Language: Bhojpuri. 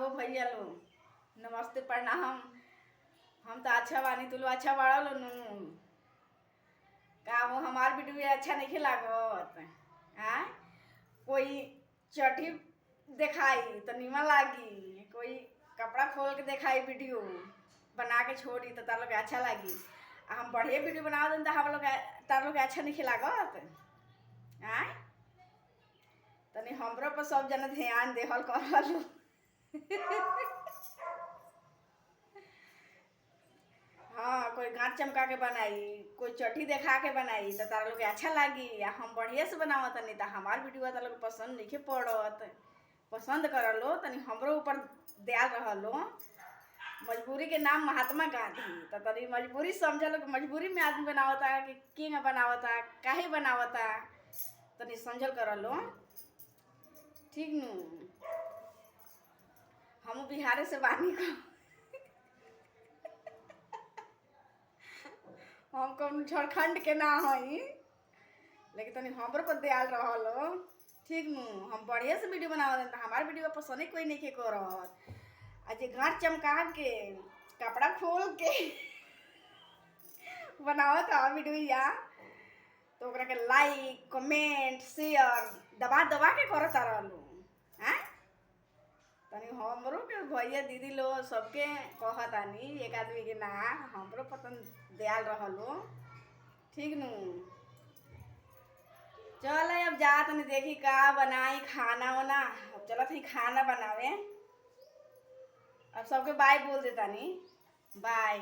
हो भैया लो, नमस्ते प्रणाम। हम तो अच्छा बानी, तू लो अच्छा बाड़ा लो नू। का वो हमार वीडियो अच्छा नहीं लागत? हाँ, कोई चटी दिखाई तो निमन लागी, कोई कपड़ा खोल के दिखाई वीडियो बना के छोड़ी तो तार लोग अच्छा लागी। हम बढ़िया वीडियो बना दें तो हम लोग तार लोग अच्छा नहीं लागत? हाँ, तनी हमरो पर सब जना ध्यान देहल कर। हाँ, कोई गाँठ चमका के बनाई, कोई चटी देखा के बनाई तो तारा लोग अच्छा लागी। या हम बढ़िया से बनावत नहीं तो हमार वीडियो तारा लोग पसंद नहीं पड़त, पसंद कर लो तनी हमरो ऊपर दयाल रह लो। मजबूरी के नाम महात्मा गांधी, तो तनी मजबूरी समझ लो कि मजबूरी में आदमी बनावता कि किंग बनावता काहे बनावता, तनी समझल कर लो। ठीक नू, हम बिहार से बानी को हम कौन झारखंड के ना हई, लेकिन तनी हमरो पर दयाल रहलो। ठीक नू, हम बढ़िया से वीडियो बनावत तो हमार वीडियो पसंद ही कोई नहीं के करत। आज गाँठ चमका के कपड़ा खोल के बनावत आ वीडियो या तो ओकरा के लाइक कमेंट शेयर दबा दबा के करत रहलो। हैं, तनी हमरो के भैया दीदी लो सबके कहतानी, एक आदमी के ना, हमरो पसंद दयाल रहलो। ठीक नू, चल अब जा तनी देखी का बनाई खाना वाना। अब चलत ही खाना बनावे। अब सबके बाय बोल देतानी, बाय।